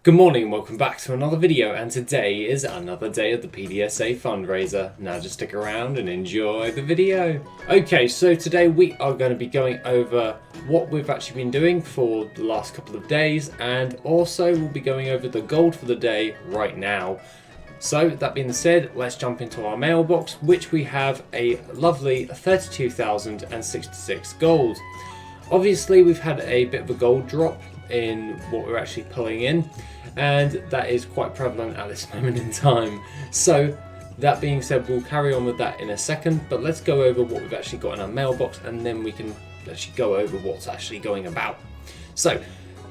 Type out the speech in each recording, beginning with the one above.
Good morning and welcome back to another video, and today is another day of the PDSA fundraiser. Now just stick around and enjoy the video. Okay, so today we are going to be going over what we've actually been doing for the last couple of days, and also we'll be going over the gold for the day right now. So that being said, let's jump into our mailbox, which we have a lovely 32,066 gold. Obviously we've had a bit of a gold drop in what we're actually pulling in, and that is quite prevalent at this moment in time. So that being said, we'll carry on with that in a second, but let's go over what we've actually got in our mailbox, and then we can actually go over what's actually going about. So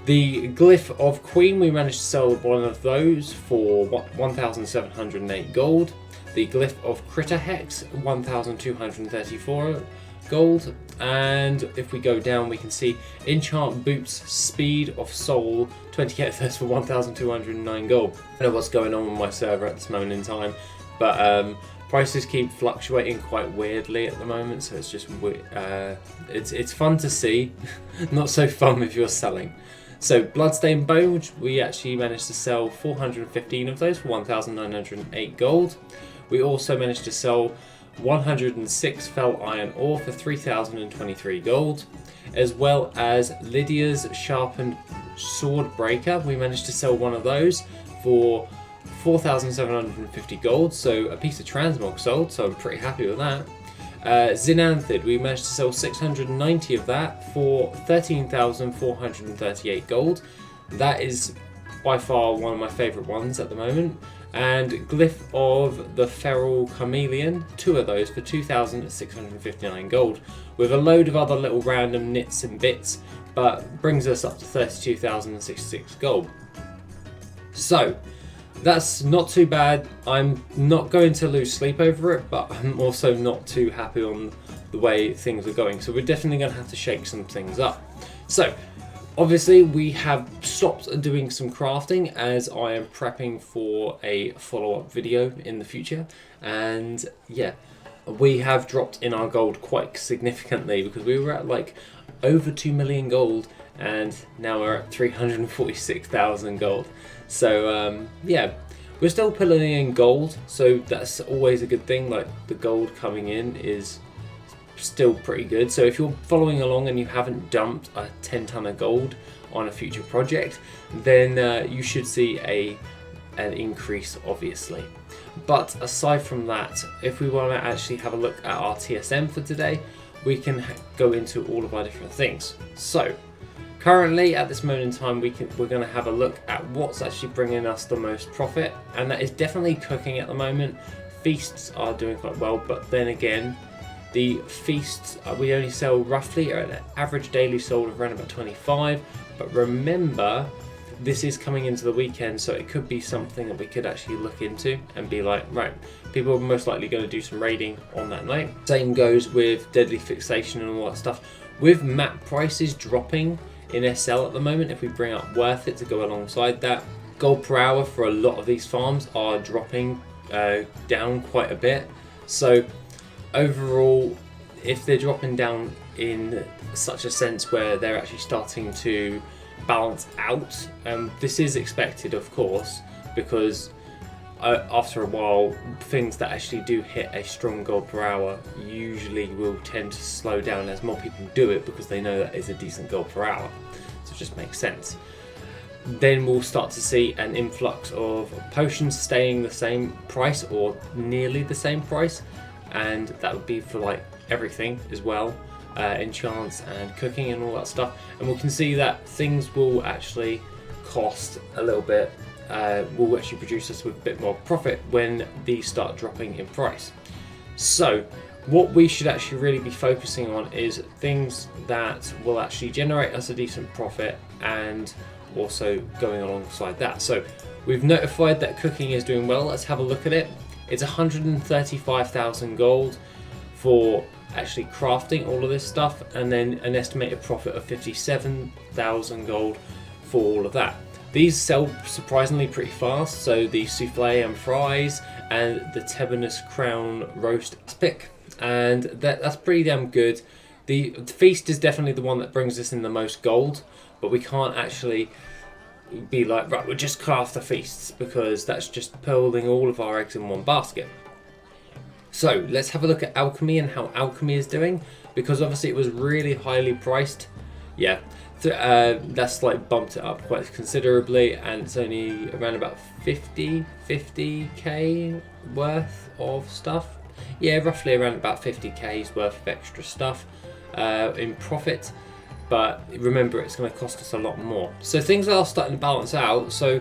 the Glyph of Queen, we managed to sell one of those for 1,708 gold. The Glyph of Critter Hex, 1,234 gold. And if we go down, we can see Enchant Boots Speed of Soul 20 for 1,209 gold. I don't know what's going on with my server at this moment in time, but prices keep fluctuating quite weirdly at the moment, so it's just it's fun to see, not so fun if you're selling. So Bloodstained Bone, which we actually managed to sell 415 of those for 1,908 gold. We also managed to sell 106 Fell Iron Ore for 3,023 gold, as well as Lydia's Sharpened Sword Breaker. We managed to sell one of those for 4,750 gold, so a piece of transmog sold, so I'm pretty happy with that. Xenanthid, we managed to sell 690 of that for 13,438 gold. That is by far one of my favourite ones at the moment. And Glyph of the Feral Chameleon, two of those for 2,659 gold, with a load of other little random nits and bits, but brings us up to 32,066 gold. So that's not too bad. I'm not going to lose sleep over it, but I'm also not too happy on the way things are going, so we're definitely going to have to shake some things up. So obviously we have stopped doing some crafting as I am prepping for a follow-up video in the future, and yeah, we have dropped in our gold quite significantly because we were at like over 2 million gold and now we're at 346,000 gold. So yeah, we're still pulling in gold, so that's always a good thing. Like, the gold coming in is still pretty good. So if you're following along and you haven't dumped a 10 ton of gold on a future project, then you should see an increase, obviously. But aside from that, if we want to actually have a look at our TSM for today, we can go into all of our different things. So currently at this moment in time, we're going to have a look at what's actually bringing us the most profit, and that is definitely cooking at the moment. Feasts are doing quite well, but then again, the feasts, we only sell roughly at an average daily sold of around about 25, but remember, this is coming into the weekend, so it could be something that we could actually look into and be like, right, people are most likely going to do some raiding on that night. Same goes with Deadly Fixation and all that stuff. With map prices dropping in SL at the moment, if we bring up WorthIt to go alongside that, gold per hour for a lot of these farms are dropping down quite a bit. So overall, if they're dropping down in such a sense where they're actually starting to balance out, this is expected, of course, because after a while, things that actually do hit a strong gold per hour usually will tend to slow down as more people do it, because they know that is a decent gold per hour, so it just makes sense. Then we'll start to see an influx of potions staying the same price or nearly the same price, and that would be for like everything as well, enchants and cooking and all that stuff. And we can see that things will actually cost a little bit, will actually produce us with a bit more profit when these start dropping in price. So what we should actually really be focusing on is things that will actually generate us a decent profit, and also going alongside that. So we've notified that cooking is doing well. Let's have a look at it. It's 135,000 gold for actually crafting all of this stuff, and then an estimated profit of 57,000 gold for all of that. These sell surprisingly pretty fast, so the souffle and fries and the Tebinus Crown roast pick, and that's pretty damn good. The feast is definitely the one that brings us in the most gold, but we can't actually be like, right, we'll just craft the feasts, because that's just putting all of our eggs in one basket. So let's have a look at alchemy and how alchemy is doing, because obviously it was really highly priced. Yeah, that's like bumped it up quite considerably, and it's only around about 50k worth of stuff. Yeah, roughly around about 50k's worth of extra stuff in profit. But remember, it's going to cost us a lot more. So things are starting to balance out. So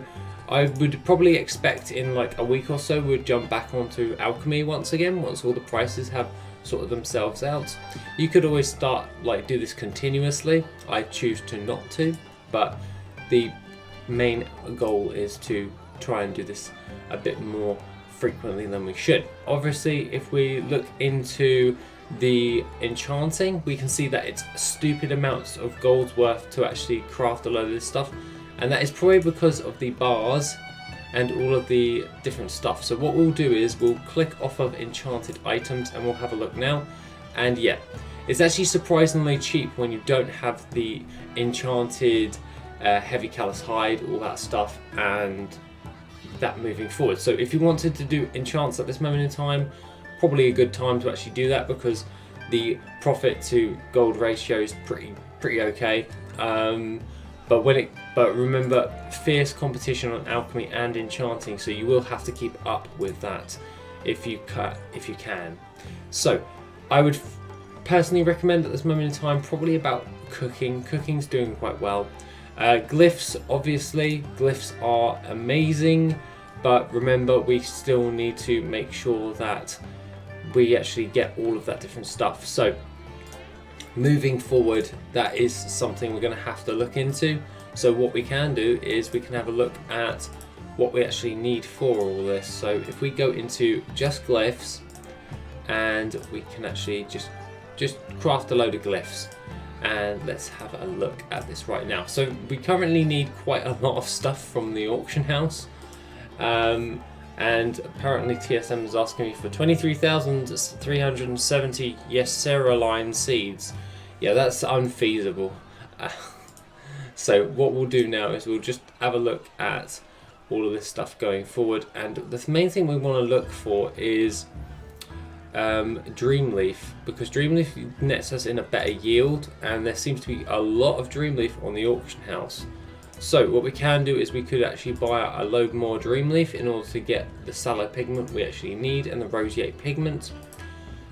I would probably expect in like a week or so we'd jump back onto alchemy once again, once all the prices have sorted themselves out. You could always start like do this continuously. I choose to not to, but the main goal is to try and do this a bit more frequently than we should. Obviously, if we look into the enchanting, we can see that it's stupid amounts of gold's worth to actually craft a load of this stuff, and that is probably because of the bars and all of the different stuff. So what we'll do is we'll click off of enchanted items and we'll have a look now, and yeah, it's actually surprisingly cheap when you don't have the enchanted heavy callous hide, all that stuff, and that moving forward. So if you wanted to do enchants at this moment in time, probably a good time to actually do that, because the profit to gold ratio is pretty okay. But remember, fierce competition on alchemy and enchanting, so you will have to keep up with that if you can. So I would personally recommend at this moment in time probably about cooking. Cooking's doing quite well. Glyphs, obviously, glyphs are amazing, but remember, we still need to make sure that we actually get all of that different stuff. So moving forward, that is something we're going to have to look into. So what we can do is we can have a look at what we actually need for all this. So if we go into just glyphs, and we can actually just craft a load of glyphs, and let's have a look at this right now. So we currently need quite a lot of stuff from the auction house. And apparently TSM is asking me for 23,370 Yesera seeds. Yeah, that's unfeasible. So what we'll do now is we'll just have a look at all of this stuff going forward, and the main thing we want to look for is Dreamleaf, because Dreamleaf nets us in a better yield, and there seems to be a lot of Dreamleaf on the auction house. So what we can do is we could actually buy a load more Dreamleaf in order to get the sallow pigment we actually need and the roseate pigment.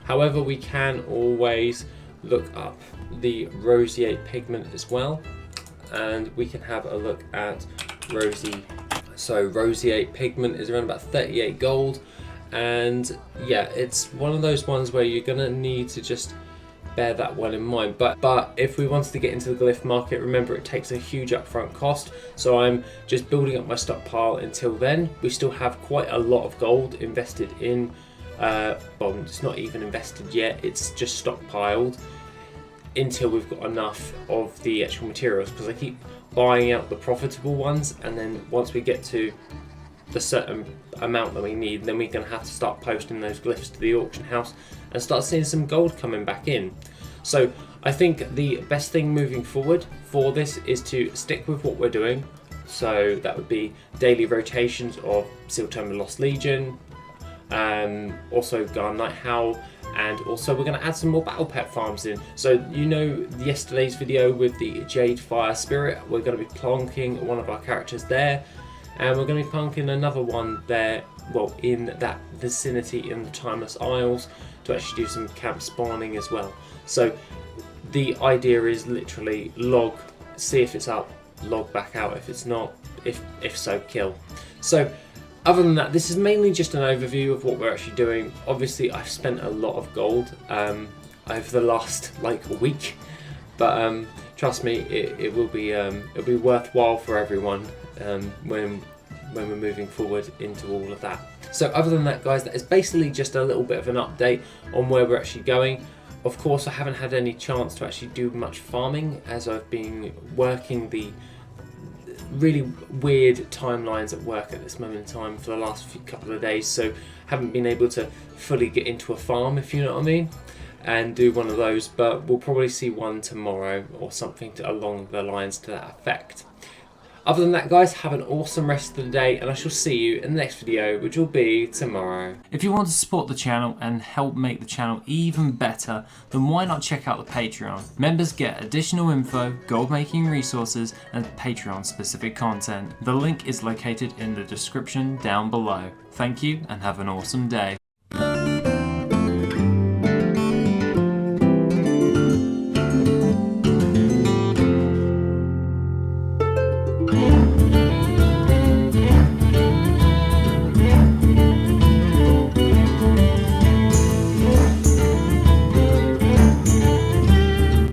However, we can always look up the roseate pigment as well, and we can have a look at So roseate pigment is around about 38 gold, and yeah, it's one of those ones where you're gonna need to just bear that well in mind. But if we wanted to get into the glyph market, remember it takes a huge upfront cost, so I'm just building up my stockpile until then. We still have quite a lot of gold invested in, well, it's not even invested yet, it's just stockpiled until we've got enough of the actual materials, because I keep buying out the profitable ones, and then once we get to the certain amount that we need, then we're going to have to start posting those glyphs to the auction house and start seeing some gold coming back in. So I think the best thing moving forward for this is to stick with what we're doing. So that would be daily rotations of Seal Tome of Lost Legion, also Garn Night Howl, and also we're going to add some more battle pet farms in. So you know yesterday's video with the Jade Fire Spirit, we're going to be plonking one of our characters there, and we're going to be plonking another one there, well, in that vicinity in the Timeless Isles, to actually do some camp spawning as well. So the idea is literally log, see if it's up, log back out if it's not, if so, kill. So other than that, this is mainly just an overview of what we're actually doing. Obviously I've spent a lot of gold over the last like a week, but trust me, it will be it'll be worthwhile for everyone when we're moving forward into all of that. So other than that, guys, that is basically just a little bit of an update on where we're actually going. Of course, I haven't had any chance to actually do much farming, as I've been working the really weird timelines at work at this moment in time for the last couple of days, so haven't been able to fully get into a farm, if you know what I mean, and do one of those, but we'll probably see one tomorrow or something along the lines to that effect. Other than that, guys, have an awesome rest of the day, and I shall see you in the next video, which will be tomorrow. If you want to support the channel and help make the channel even better, then why not check out the Patreon? Members get additional info, gold making resources, and Patreon specific content. The link is located in the description down below. Thank you and have an awesome day.